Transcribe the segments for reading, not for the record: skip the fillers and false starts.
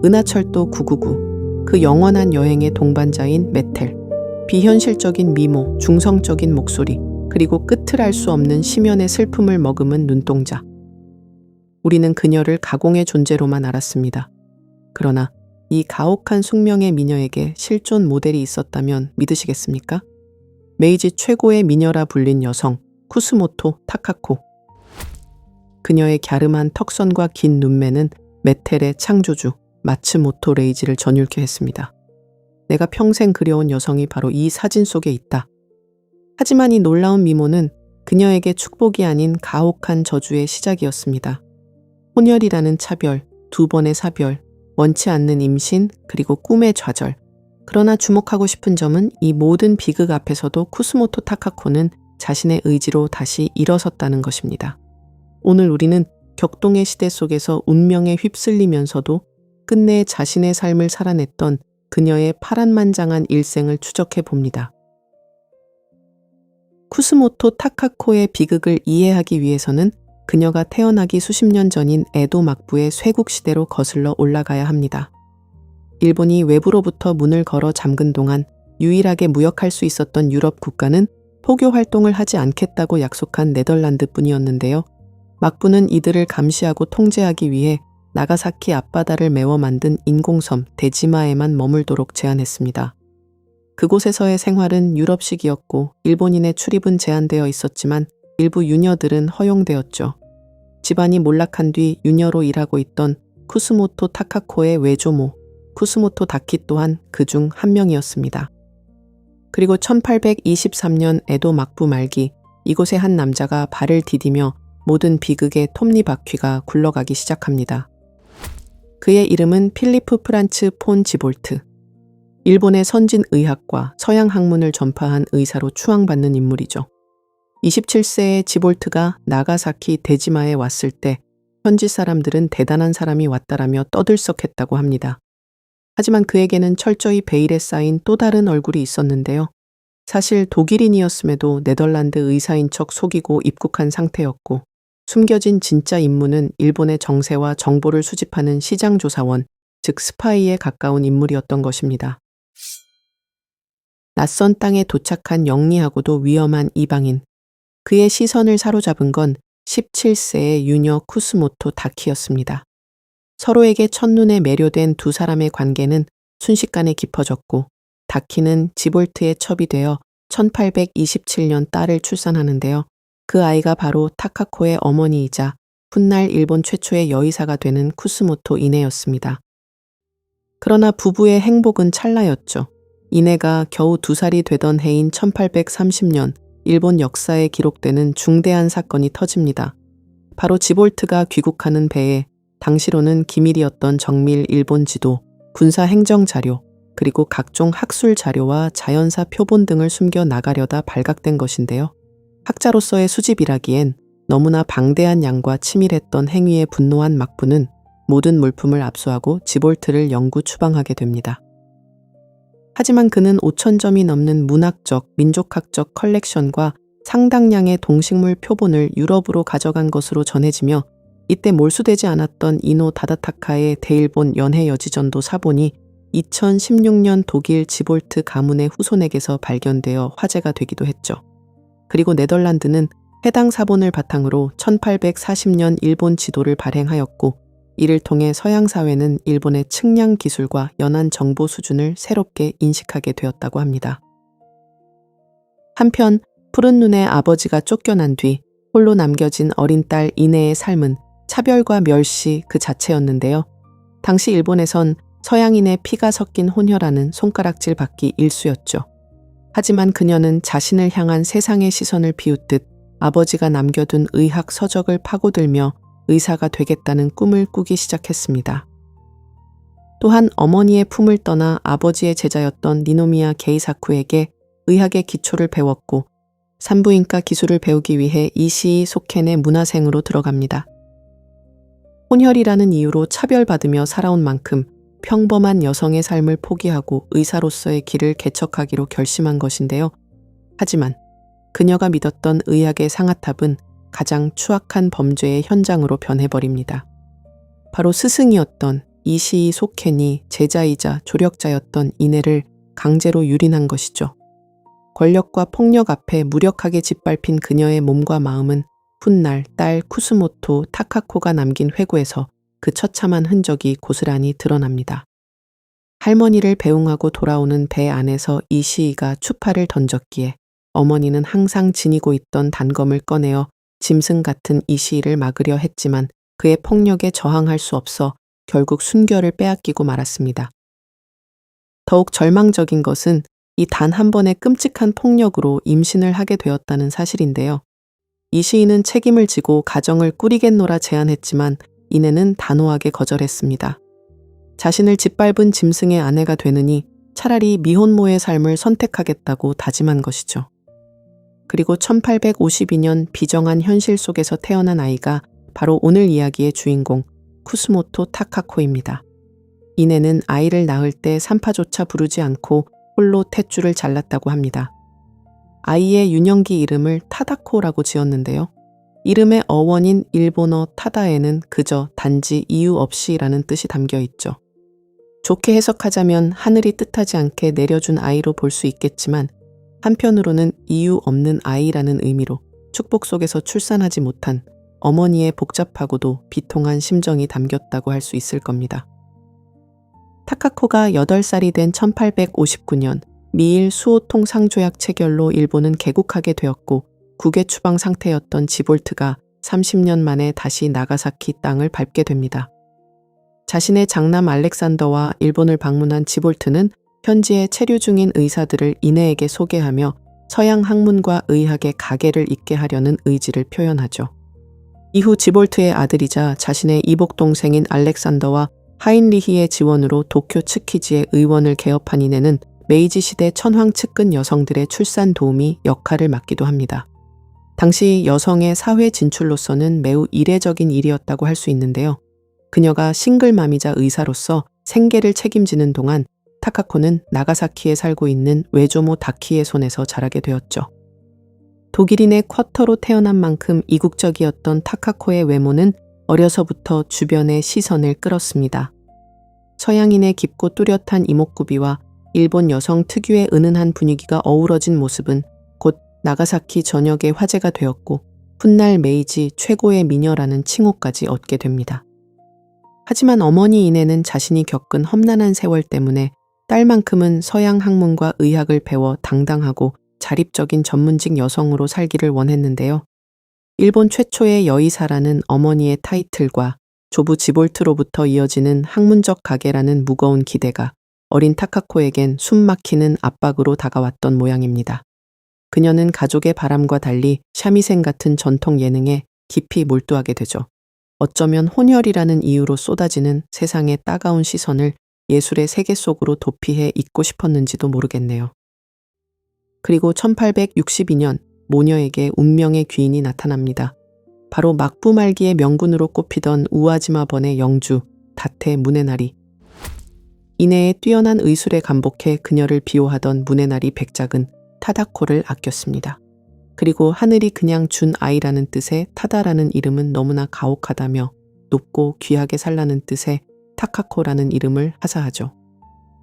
은하철도 999, 그 영원한 여행의 동반자인 메텔, 비현실적인 미모, 중성적인 목소리, 그리고 끝을 알 수 없는 심연의 슬픔을 머금은 눈동자. 우리는 그녀를 가공의 존재로만 알았습니다. 그러나 이 가혹한 숙명의 미녀에게 실존 모델이 있었다면 믿으시겠습니까? 메이지 최고의 미녀라 불린 여성, 쿠스모토 타카코. 그녀의 갸름한 턱선과 긴 눈매는 메텔의 창조주 마츠모토 레이지를 전율케 했습니다. 내가 평생 그려온 여성이 바로 이 사진 속에 있다. 하지만 이 놀라운 미모는 그녀에게 축복이 아닌 가혹한 저주의 시작이었습니다. 혼혈이라는 차별, 2번의 사별, 원치 않는 임신, 그리고 꿈의 좌절. 그러나 주목하고 싶은 점은 이 모든 비극 앞에서도 쿠스모토 타카코는 자신의 의지로 다시 일어섰다는 것입니다. 오늘 우리는 격동의 시대 속에서 운명에 휩쓸리면서도 끝내 자신의 삶을 살아냈던 그녀의 파란만장한 일생을 추적해 봅니다. 쿠스모토 타카코의 비극을 이해하기 위해서는 그녀가 태어나기 수십 년 전인 에도 막부의 쇄국시대로 거슬러 올라가야 합니다. 일본이 외부로부터 문을 걸어 잠근 동안 유일하게 무역할 수 있었던 유럽 국가는 포교 활동을 하지 않겠다고 약속한 네덜란드뿐이었는데요. 막부는 이들을 감시하고 통제하기 위해 나가사키 앞바다를 메워 만든 인공섬 데지마에만 머물도록 제안했습니다. 그곳에서의 생활은 유럽식이었고 일본인의 출입은 제한되어 있었지만 일부 유녀들은 허용되었죠. 집안이 몰락한 뒤 유녀로 일하고 있던 쿠스모토 타카코의 외조모 쿠스모토 다키 또한 그중 한 명이었습니다. 그리고 1823년 에도 막부 말기 이곳의 한 남자가 발을 디디며 모든 비극의 톱니바퀴가 굴러가기 시작합니다. 그의 이름은 필리프 프란츠 폰 지볼트. 일본의 선진 의학과 서양 학문을 전파한 의사로 추앙받는 인물이죠. 27세의 지볼트가 나가사키 데지마에 왔을 때 현지 사람들은 대단한 사람이 왔다라며 떠들썩했다고 합니다. 하지만 그에게는 철저히 베일에 쌓인 또 다른 얼굴이 있었는데요. 사실 독일인이었음에도 네덜란드 의사인 척 속이고 입국한 상태였고 숨겨진 진짜 임무는 일본의 정세와 정보를 수집하는 시장조사원, 즉 스파이에 가까운 인물이었던 것입니다. 낯선 땅에 도착한 영리하고도 위험한 이방인. 그의 시선을 사로잡은 건 17세의 유녀 쿠스모토 다키였습니다. 서로에게 첫눈에 매료된 두 사람의 관계는 순식간에 깊어졌고 다키는 지볼트의 첩이 되어 1827년 딸을 출산하는데요. 그 아이가 바로 타카코의 어머니이자 훗날 일본 최초의 여의사가 되는 쿠스모토 이네였습니다. 그러나 부부의 행복은 찰나였죠. 이네가 겨우 2살이 되던 해인 1830년 일본 역사에 기록되는 중대한 사건이 터집니다. 바로 지볼트가 귀국하는 배에 당시로는 기밀이었던 정밀 일본 지도, 군사 행정 자료, 그리고 각종 학술 자료와 자연사 표본 등을 숨겨 나가려다 발각된 것인데요. 학자로서의 수집이라기엔 너무나 방대한 양과 치밀했던 행위에 분노한 막부는 모든 물품을 압수하고 지볼트를 영구 추방하게 됩니다. 하지만 그는 5,000점이 넘는 문학적, 민족학적 컬렉션과 상당량의 동식물 표본을 유럽으로 가져간 것으로 전해지며 이때 몰수되지 않았던 이노 다다타카의 대일본 연해 여지전도 사본이 2016년 독일 지볼트 가문의 후손에게서 발견되어 화제가 되기도 했죠. 그리고 네덜란드는 해당 사본을 바탕으로 1840년 일본 지도를 발행하였고 이를 통해 서양 사회는 일본의 측량 기술과 연안 정보 수준을 새롭게 인식하게 되었다고 합니다. 한편 푸른 눈의 아버지가 쫓겨난 뒤 홀로 남겨진 어린 딸 이네의 삶은 차별과 멸시 그 자체였는데요. 당시 일본에선 서양인의 피가 섞인 혼혈하는 손가락질 받기 일쑤였죠. 하지만 그녀는 자신을 향한 세상의 시선을 비웃듯 아버지가 남겨둔 의학 서적을 파고들며 의사가 되겠다는 꿈을 꾸기 시작했습니다. 또한 어머니의 품을 떠나 아버지의 제자였던 니노미야 게이사쿠에게 의학의 기초를 배웠고 산부인과 기술을 배우기 위해 이시이 소켄의 문화생으로 들어갑니다. 혼혈이라는 이유로 차별받으며 살아온 만큼 평범한 여성의 삶을 포기하고 의사로서의 길을 개척하기로 결심한 것인데요. 하지만 그녀가 믿었던 의학의 상아탑은 가장 추악한 범죄의 현장으로 변해버립니다. 바로 스승이었던 이시이 소켄이 제자이자 조력자였던 이내를 강제로 유린한 것이죠. 권력과 폭력 앞에 무력하게 짓밟힌 그녀의 몸과 마음은 훗날 딸 쿠스모토 타카코가 남긴 회고에서 그 처참한 흔적이 고스란히 드러납니다. 할머니를 배웅하고 돌아오는 배 안에서 이시이가 추파를 던졌기에 어머니는 항상 지니고 있던 단검을 꺼내어 짐승 같은 이시이를 막으려 했지만 그의 폭력에 저항할 수 없어 결국 순결을 빼앗기고 말았습니다. 더욱 절망적인 것은 이 단 한 번의 끔찍한 폭력으로 임신을 하게 되었다는 사실인데요. 이시이는 책임을 지고 가정을 꾸리겠노라 제안했지만 이내는 단호하게 거절했습니다. 자신을 짓밟은 짐승의 아내가 되느니 차라리 미혼모의 삶을 선택하겠다고 다짐한 것이죠. 그리고 1852년 비정한 현실 속에서 태어난 아이가 바로 오늘 이야기의 주인공 쿠스모토 타카코입니다. 이내는 아이를 낳을 때 산파조차 부르지 않고 홀로 탯줄을 잘랐다고 합니다. 아이의 유년기 이름을 타다코라고 지었는데요. 이름의 어원인 일본어 타다에는 그저 단지 이유 없이라는 뜻이 담겨 있죠. 좋게 해석하자면 하늘이 뜻하지 않게 내려준 아이로 볼 수 있겠지만 한편으로는 이유 없는 아이라는 의미로 축복 속에서 출산하지 못한 어머니의 복잡하고도 비통한 심정이 담겼다고 할 수 있을 겁니다. 타카코가 8살이 된 1859년 미일 수오통 상조약 체결로 일본은 개국하게 되었고 국외 추방 상태였던 지볼트가 30년 만에 다시 나가사키 땅을 밟게 됩니다. 자신의 장남 알렉산더와 일본을 방문한 지볼트는 현지에 체류 중인 의사들을 이내에게 소개하며 서양 학문과 의학의 가계를 잇게 하려는 의지를 표현하죠. 이후 지볼트의 아들이자 자신의 이복 동생인 알렉산더와 하인리히의 지원으로 도쿄 츠키지의 의원을 개업한 이내는 메이지 시대 천황 측근 여성들의 출산 도우미 역할을 맡기도 합니다. 당시 여성의 사회 진출로서는 매우 이례적인 일이었다고 할 수 있는데요. 그녀가 싱글맘이자 의사로서 생계를 책임지는 동안 타카코는 나가사키에 살고 있는 외조모 다키의 손에서 자라게 되었죠. 독일인의 쿼터로 태어난 만큼 이국적이었던 타카코의 외모는 어려서부터 주변의 시선을 끌었습니다. 서양인의 깊고 뚜렷한 이목구비와 일본 여성 특유의 은은한 분위기가 어우러진 모습은 곧 나가사키 전역의 화제가 되었고 훗날 메이지 최고의 미녀라는 칭호까지 얻게 됩니다. 하지만 어머니 이내는 자신이 겪은 험난한 세월 때문에 딸만큼은 서양 학문과 의학을 배워 당당하고 자립적인 전문직 여성으로 살기를 원했는데요. 일본 최초의 여의사라는 어머니의 타이틀과 조부 지볼트로부터 이어지는 학문적 가계라는 무거운 기대가 어린 타카코에겐 숨막히는 압박으로 다가왔던 모양입니다. 그녀는 가족의 바람과 달리 샤미생 같은 전통 예능에 깊이 몰두하게 되죠. 어쩌면 혼혈이라는 이유로 쏟아지는 세상의 따가운 시선을 예술의 세계 속으로 도피해 잊고 싶었는지도 모르겠네요. 그리고 1862년 모녀에게 운명의 귀인이 나타납니다. 바로 막부 말기의 명군으로 꼽히던 우아지마 번의 영주 다테 무네나리. 이내에 뛰어난 의술에 감복해 그녀를 비호하던 무네나리 백작은 타다코를 아꼈습니다. 그리고 하늘이 그냥 준 아이라는 뜻의 타다라는 이름은 너무나 가혹하다며 높고 귀하게 살라는 뜻의 타카코라는 이름을 하사하죠.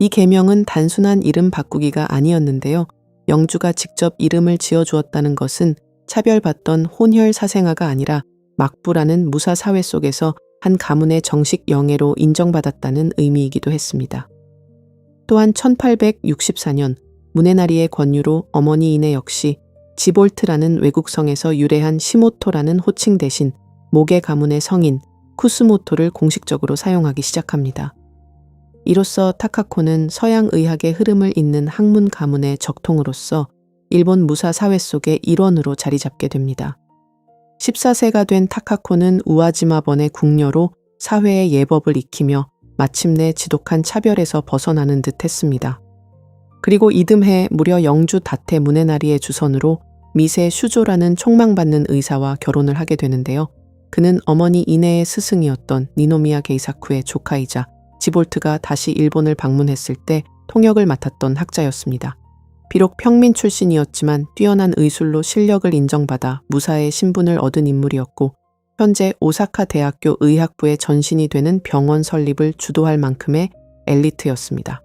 이 계명은 단순한 이름 바꾸기가 아니었는데요. 영주가 직접 이름을 지어주었다는 것은 차별받던 혼혈 사생아가 아니라 막부라는 무사 사회 속에서 한 가문의 정식 영예로 인정받았다는 의미이기도 했습니다. 또한 1864년 무네나리의 권유로 어머니 이내 역시 지볼트라는 외국성에서 유래한 시모토라는 호칭 대신 모계 가문의 성인 쿠스모토를 공식적으로 사용하기 시작합니다. 이로써 타카코는 서양 의학의 흐름을 잇는 학문 가문의 적통으로서 일본 무사 사회 속의 일원으로 자리 잡게 됩니다. 14세가 된 타카코는 우아지마 번의 궁녀로 사회의 예법을 익히며 마침내 지독한 차별에서 벗어나는 듯 했습니다. 그리고 이듬해 무려 영주 다테 무네나리의 주선으로 미세 슈조라는 촉망받는 의사와 결혼을 하게 되는데요. 그는 어머니 이네의 스승이었던 니노미야 게이사쿠의 조카이자 지볼트가 다시 일본을 방문했을 때 통역을 맡았던 학자였습니다. 비록 평민 출신이었지만 뛰어난 의술로 실력을 인정받아 무사의 신분을 얻은 인물이었고 현재 오사카 대학교 의학부의 전신이 되는 병원 설립을 주도할 만큼의 엘리트였습니다.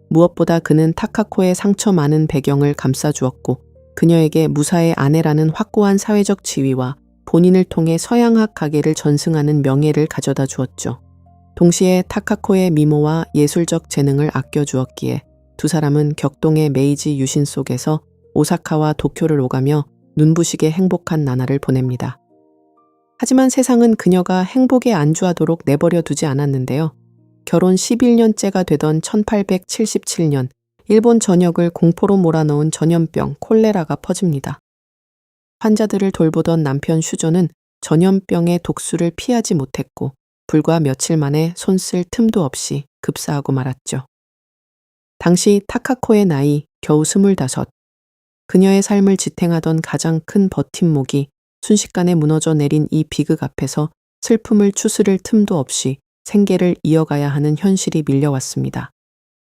무엇보다 그는 타카코의 상처 많은 배경을 감싸주었고 그녀에게 무사의 아내라는 확고한 사회적 지위와 본인을 통해 서양학 가게를 전승하는 명예를 가져다 주었죠. 동시에 타카코의 미모와 예술적 재능을 아껴주었기에 두 사람은 격동의 메이지 유신 속에서 오사카와 도쿄를 오가며 눈부시게 행복한 나날을 보냅니다. 하지만 세상은 그녀가 행복에 안주하도록 내버려 두지 않았는데요. 결혼 11년째가 되던 1877년 일본 전역을 공포로 몰아넣은 전염병 콜레라가 퍼집니다. 환자들을 돌보던 남편 슈조는 전염병의 독수를 피하지 못했고 불과 며칠 만에 손 쓸 틈도 없이 급사하고 말았죠. 당시 타카코의 나이 겨우 25. 그녀의 삶을 지탱하던 가장 큰 버팀목이 순식간에 무너져 내린 이 비극 앞에서 슬픔을 추스를 틈도 없이 생계를 이어가야 하는 현실이 밀려왔습니다.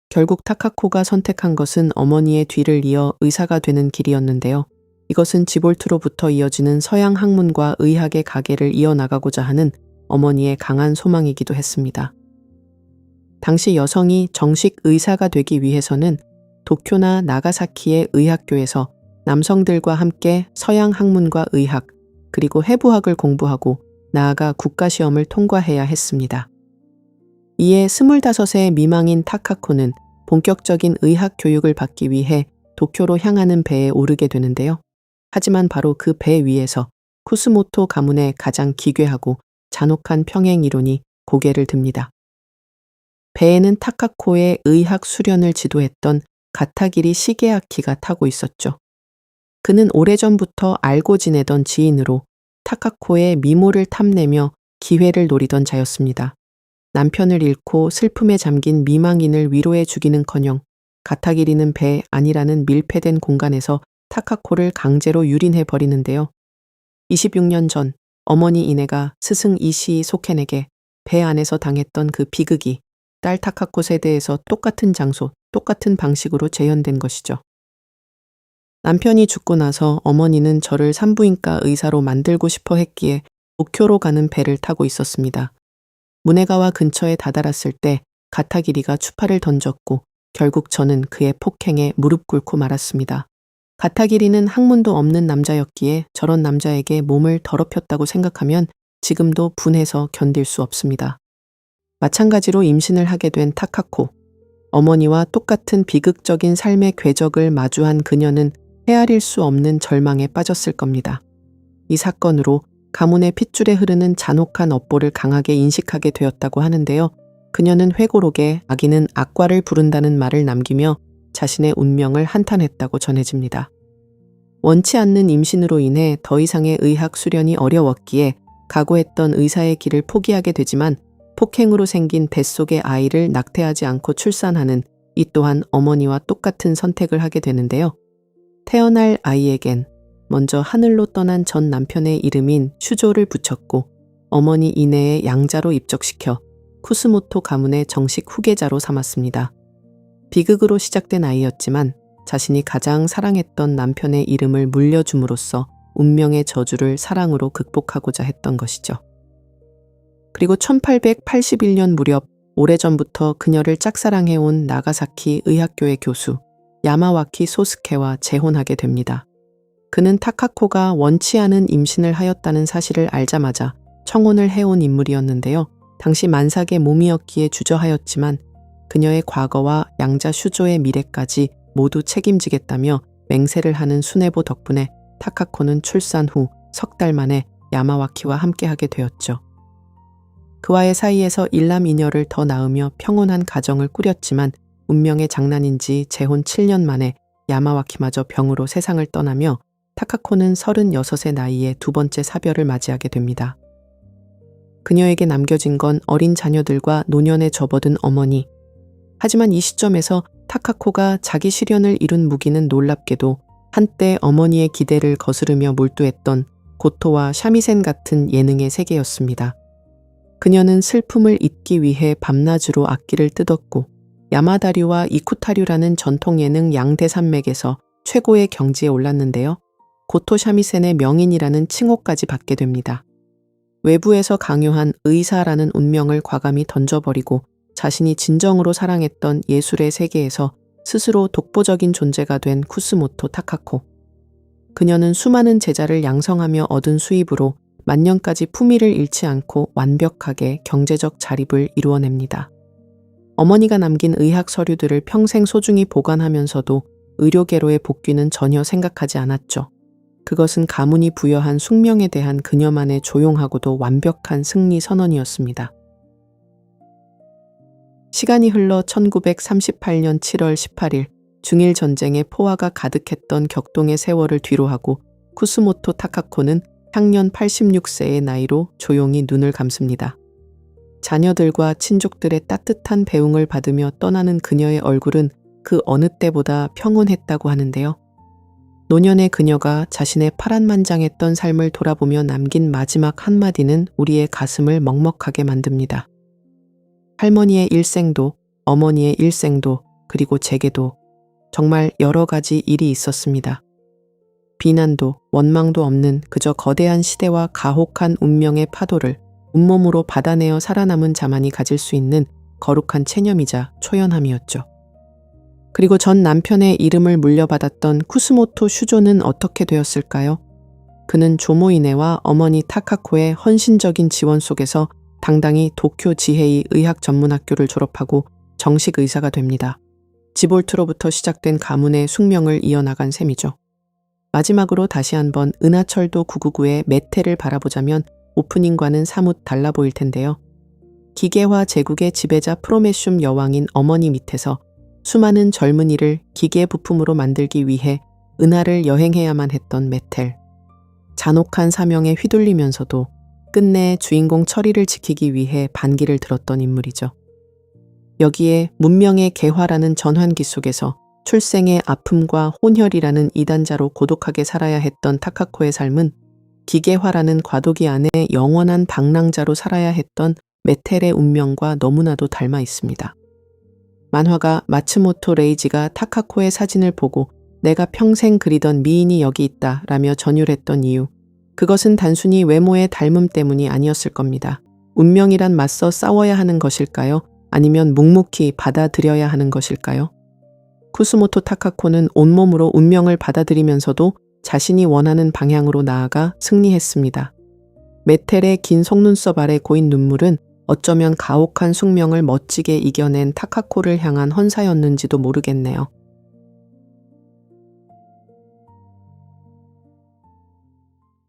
결국 타카코가 선택한 것은 어머니의 뒤를 이어 의사가 되는 길이었는데요. 이것은 지볼트로부터 이어지는 서양 학문과 의학의 가계를 이어나가고자 하는 어머니의 강한 소망이기도 했습니다. 당시 여성이 정식 의사가 되기 위해서는 도쿄나 나가사키의 의학교에서 남성들과 함께 서양 학문과 의학, 그리고 해부학을 공부하고 나아가 국가시험을 통과해야 했습니다. 이에 25세 미망인 타카코는 본격적인 의학 교육을 받기 위해 도쿄로 향하는 배에 오르게 되는데요. 하지만 바로 그 배 위에서 쿠스모토 가문의 가장 기괴하고 잔혹한 평행 이론이 고개를 듭니다. 배에는 타카코의 의학 수련을 지도했던 가타기리 시게아키가 타고 있었죠. 그는 오래전부터 알고 지내던 지인으로 타카코의 미모를 탐내며 기회를 노리던 자였습니다. 남편을 잃고 슬픔에 잠긴 미망인을 위로해 주기는커녕 가타기리는 배 안이라는 밀폐된 공간에서 타카코를 강제로 유린해 버리는데요. 26년 전 어머니 이네가 스승 이시이 소켄에게 배 안에서 당했던 그 비극이 딸 타카코 세대에서 똑같은 장소, 똑같은 방식으로 재현된 것이죠. 남편이 죽고 나서 어머니는 저를 산부인과 의사로 만들고 싶어 했기에 도쿄로 가는 배를 타고 있었습니다. 무네가와 근처에 다다랐을 때 가타기리가 추파를 던졌고 결국 저는 그의 폭행에 무릎 꿇고 말았습니다. 가타기리는 학문도 없는 남자였기에 저런 남자에게 몸을 더럽혔다고 생각하면 지금도 분해서 견딜 수 없습니다. 마찬가지로 임신을 하게 된 타카코. 어머니와 똑같은 비극적인 삶의 궤적을 마주한 그녀는 헤아릴 수 없는 절망에 빠졌을 겁니다. 이 사건으로 가문의 핏줄에 흐르는 잔혹한 업보를 강하게 인식하게 되었다고 하는데요. 그녀는 회고록에 아기는 악과를 부른다는 말을 남기며 자신의 운명을 한탄했다고 전해집니다. 원치 않는 임신으로 인해 더 이상의 의학 수련이 어려웠기에 각오했던 의사의 길을 포기하게 되지만 폭행으로 생긴 뱃속의 아이를 낙태하지 않고 출산하는 이 또한 어머니와 똑같은 선택을 하게 되는데요. 태어날 아이에겐 먼저 하늘로 떠난 전 남편의 이름인 슈조를 붙였고 어머니 이내의 양자로 입적시켜 쿠스모토 가문의 정식 후계자로 삼았습니다. 비극으로 시작된 아이였지만 자신이 가장 사랑했던 남편의 이름을 물려줌으로써 운명의 저주를 사랑으로 극복하고자 했던 것이죠. 그리고 1881년 무렵 오래전부터 그녀를 짝사랑해온 나가사키 의학교의 교수 야마와키 소스케와 재혼하게 됩니다. 그는 타카코가 원치 않은 임신을 하였다는 사실을 알자마자 청혼을 해온 인물이었는데요. 당시 만삭의 몸이었기에 주저하였지만 그녀의 과거와 양자 슈조의 미래까지 모두 책임지겠다며 맹세를 하는 수뇌보 덕분에 타카코는 출산 후 석 달 만에 야마와키와 함께하게 되었죠. 그와의 사이에서 일남이녀를 더 낳으며 평온한 가정을 꾸렸지만 운명의 장난인지 재혼 7년 만에 야마와키마저 병으로 세상을 떠나며 타카코는 36의 나이에 두 번째 사별을 맞이하게 됩니다. 그녀에게 남겨진 건 어린 자녀들과 노년에 접어든 어머니. 하지만 이 시점에서 타카코가 자기 시련을 이룬 무기는 놀랍게도 한때 어머니의 기대를 거스르며 몰두했던 고토와 샤미센 같은 예능의 세계였습니다. 그녀는 슬픔을 잊기 위해 밤낮으로 악기를 뜯었고 야마다류와 이쿠타류라는 전통 예능 양대 산맥에서 최고의 경지에 올랐는데요. 고토 샤미센의 명인이라는 칭호까지 받게 됩니다. 외부에서 강요한 의사라는 운명을 과감히 던져버리고 자신이 진정으로 사랑했던 예술의 세계에서 스스로 독보적인 존재가 된 쿠스모토 타카코. 그녀는 수많은 제자를 양성하며 얻은 수입으로 만년까지 품위를 잃지 않고 완벽하게 경제적 자립을 이루어냅니다. 어머니가 남긴 의학 서류들을 평생 소중히 보관하면서도 의료계로의 복귀는 전혀 생각하지 않았죠. 그것은 가문이 부여한 숙명에 대한 그녀만의 조용하고도 완벽한 승리 선언이었습니다. 시간이 흘러 1938년 7월 18일 중일 전쟁의 포화가 가득했던 격동의 세월을 뒤로하고 쿠스모토 타카코는 향년 86세의 나이로 조용히 눈을 감습니다. 자녀들과 친족들의 따뜻한 배웅을 받으며 떠나는 그녀의 얼굴은 그 어느 때보다 평온했다고 하는데요. 노년의 그녀가 자신의 파란만장했던 삶을 돌아보며 남긴 마지막 한마디는 우리의 가슴을 먹먹하게 만듭니다. 할머니의 일생도, 어머니의 일생도, 그리고 제게도 정말 여러 가지 일이 있었습니다. 비난도 원망도 없는 그저 거대한 시대와 가혹한 운명의 파도를 온몸으로 받아내어 살아남은 자만이 가질 수 있는 거룩한 체념이자 초연함이었죠. 그리고 전 남편의 이름을 물려받았던 쿠스모토 슈조는 어떻게 되었을까요? 그는 조모이네와 어머니 타카코의 헌신적인 지원 속에서 당당히 도쿄 지헤이 의학전문학교를 졸업하고 정식 의사가 됩니다. 지볼트로부터 시작된 가문의 숙명을 이어나간 셈이죠. 마지막으로 다시 한번 은하철도 999의 메테를 바라보자면 오프닝과는 사뭇 달라 보일 텐데요. 기계화 제국의 지배자 프로메슘 여왕인 어머니 밑에서 수많은 젊은이를 기계 부품으로 만들기 위해 은하를 여행해야만 했던 메텔. 잔혹한 사명에 휘둘리면서도 끝내 주인공 철이를 지키기 위해 반기를 들었던 인물이죠. 여기에 문명의 개화라는 전환기 속에서 출생의 아픔과 혼혈이라는 이단자로 고독하게 살아야 했던 타카코의 삶은 기계화라는 과도기 안에 영원한 방랑자로 살아야 했던 메텔의 운명과 너무나도 닮아 있습니다. 만화가 마츠모토 레이지가 타카코의 사진을 보고 내가 평생 그리던 미인이 여기 있다 라며 전율했던 이유. 그것은 단순히 외모의 닮음 때문이 아니었을 겁니다. 운명이란 맞서 싸워야 하는 것일까요? 아니면 묵묵히 받아들여야 하는 것일까요? 쿠스모토 타카코는 온몸으로 운명을 받아들이면서도 자신이 원하는 방향으로 나아가 승리했습니다. 메텔의 긴 속눈썹 아래 고인 눈물은 어쩌면 가혹한 숙명을 멋지게 이겨낸 타카코를 향한 헌사였는지도 모르겠네요.